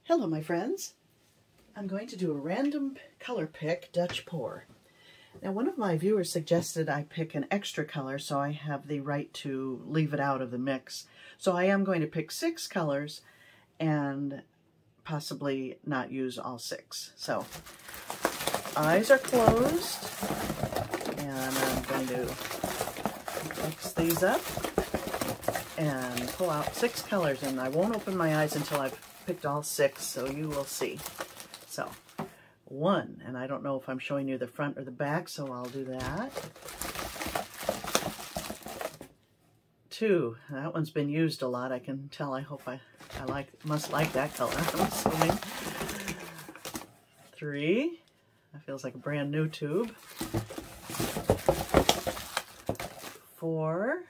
Hello my friends. I'm going to do a random color pick Dutch pour. Now one of my viewers suggested I pick an extra color so I have the right to leave it out of the mix. So I am going to pick 6 colors and possibly not use all 6. So eyes are closed and I'm going to mix these up and pull out 6 colors, and I won't open my eyes until I've picked all 6, so you will see. So 1, and I don't know if I'm showing you the front or the back, so I'll do that. 2, that one's been used a lot. I can tell. I hope I must like that color, I'm assuming. 3, that feels like a brand new tube. 4,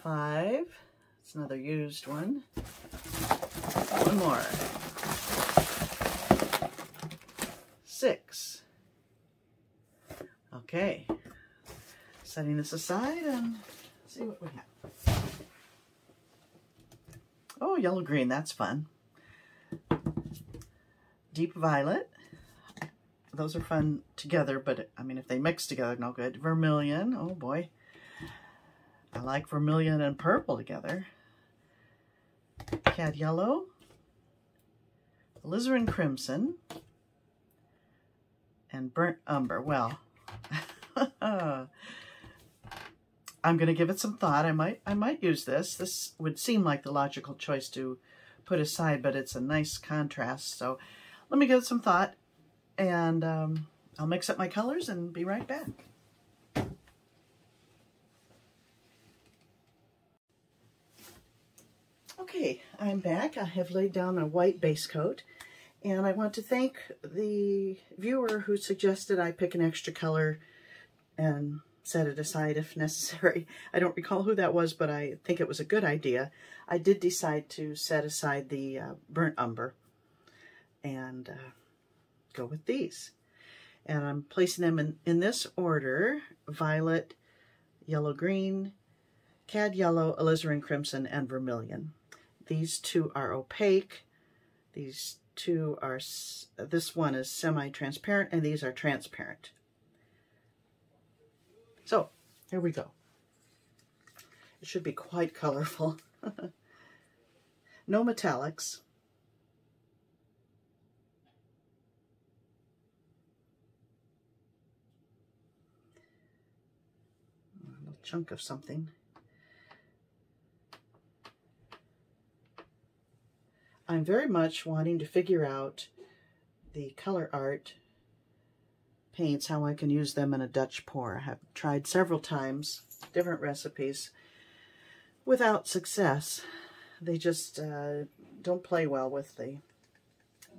5, it's another used one. 1 more. 6. Okay, setting this aside and see what we have. Oh, yellow green, that's fun. Deep violet. Those are fun together, but I mean, if they mix together, no good. Vermilion, oh boy. I like vermilion and purple together. Cad yellow. Alizarin crimson. And burnt umber. Well, I'm going to give it some thought. I might use this. This would seem like the logical choice to put aside, but it's a nice contrast. So let me give it some thought, and I'll mix up my colors and be right back. Okay, I'm back. I have laid down a white base coat, and I want to thank the viewer who suggested I pick an extra color and set it aside if necessary. I don't recall who that was, but I think it was a good idea. I did decide to set aside the burnt umber and go with these. And I'm placing them in this order: violet, yellow green, cad yellow, alizarin crimson, and vermilion. These 2 are opaque. These 2 are, this one is semi-transparent, and these are transparent. So, here we go. It should be quite colorful. No metallics. A little chunk of something. I'm very much wanting to figure out the color art paints, how I can use them in a Dutch pour. I have tried several times, different recipes, without success. They just don't play well with the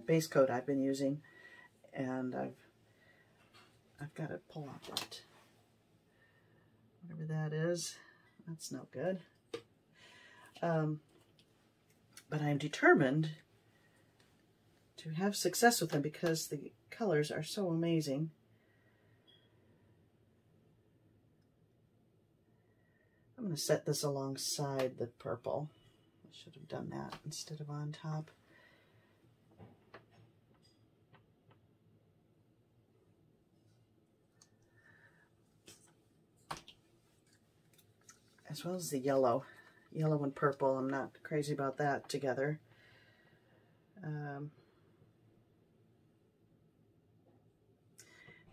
base coat I've been using, and I've got to pull out that, whatever that is. That's no good. But I'm determined to have success with them because the colors are so amazing. I'm going to set this alongside the purple. I should have done that instead of on top. As well as the yellow. Yellow and purple, I'm not crazy about that together.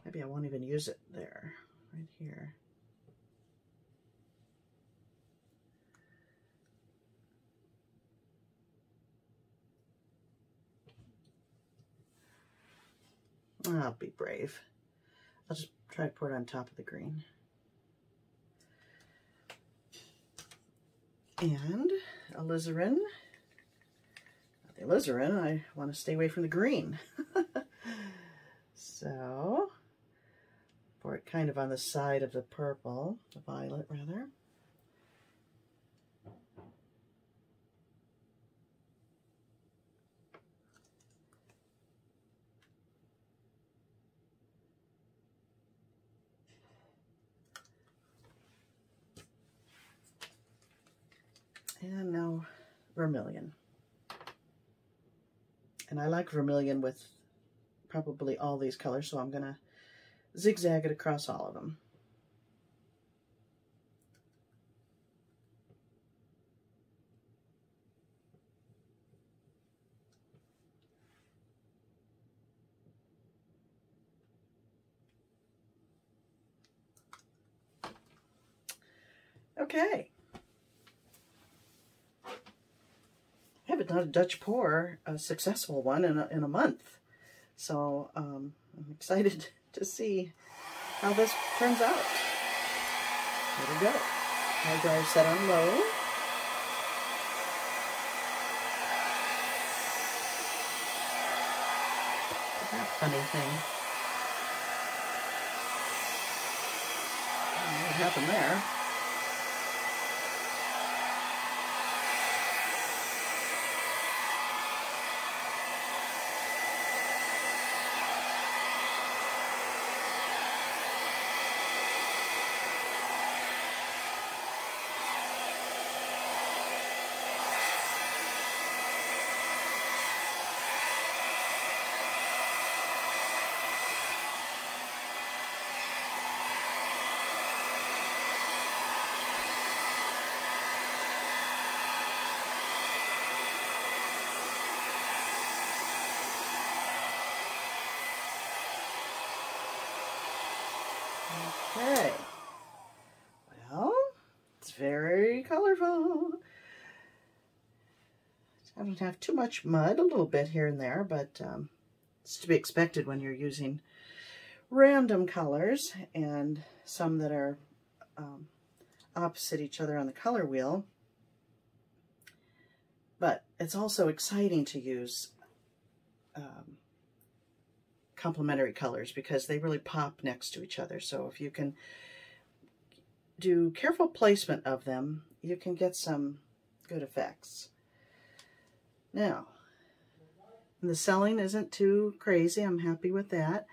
Maybe I won't even use it there, right here. I'll be brave. I'll just try to pour it on top of the green. And alizarin. The alizarin, I want to stay away from the green. So, pour it kind of on the side of the purple, the violet rather. And now vermilion. And I like vermilion with probably all these colors, so I'm going to zigzag it across all of them. Okay. I haven't done a Dutch pour, a successful one, in a month. So I'm excited to see how this turns out. Here we go. Hard drive set on low. That funny thing. I don't know what happened there. Okay, well, it's very colorful. I don't have too much mud, a little bit here and there, but it's to be expected when you're using random colors and some that are opposite each other on the color wheel. But it's also exciting to use complementary colors because they really pop next to each other. So if you can do careful placement of them, you can get some good effects. Now, the selling isn't too crazy. I'm happy with that.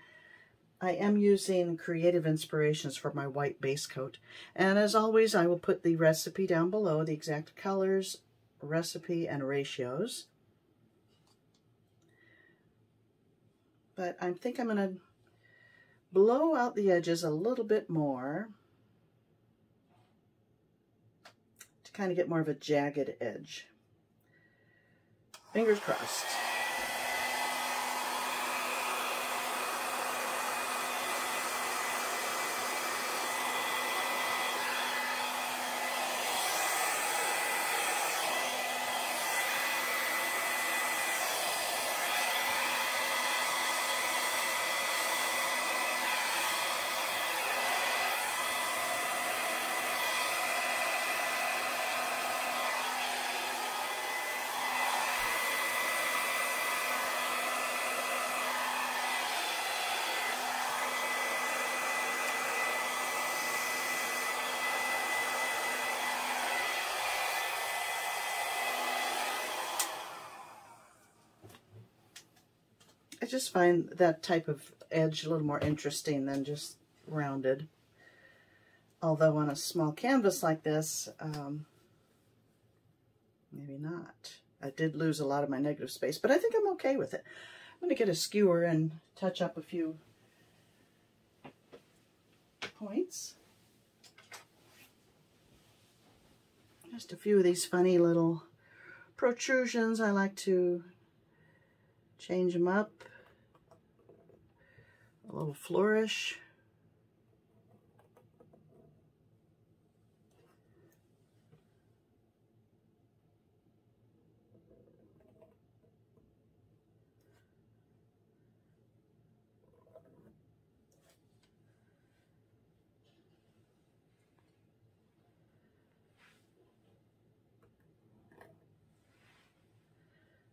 I am using Creative Inspirations for my white base coat. And as always, I will put the recipe down below, the exact colors, recipe, and ratios. But I think I'm going to blow out the edges a little bit more to kind of get more of a jagged edge. Fingers crossed. I just find that type of edge a little more interesting than just rounded. Although on a small canvas like this, maybe not. I did lose a lot of my negative space, but I think I'm okay with it. I'm going to get a skewer and touch up a few points. Just a few of these funny little protrusions. I like to change them up. A little flourish.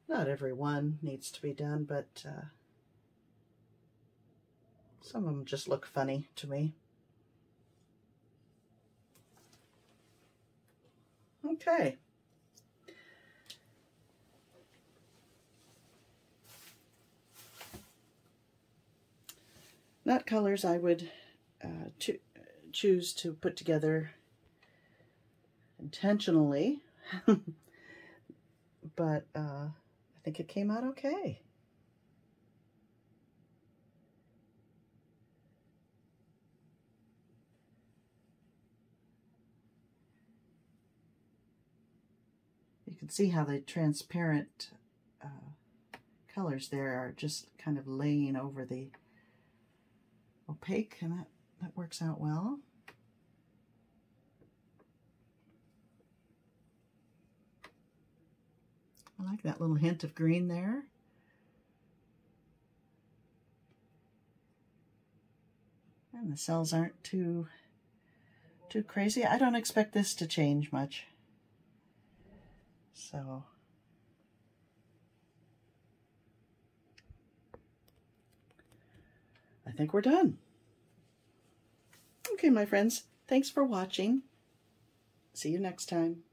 Not every one needs to be done, but some of them just look funny to me. Okay. Not colors I would choose to put together intentionally. but I think it came out okay. You can see how the transparent colors there are just kind of laying over the opaque, and that works out well. I like that little hint of green there. And the cells aren't too crazy. I don't expect this to change much. So I think we're done. Okay, my friends, thanks for watching. See you next time.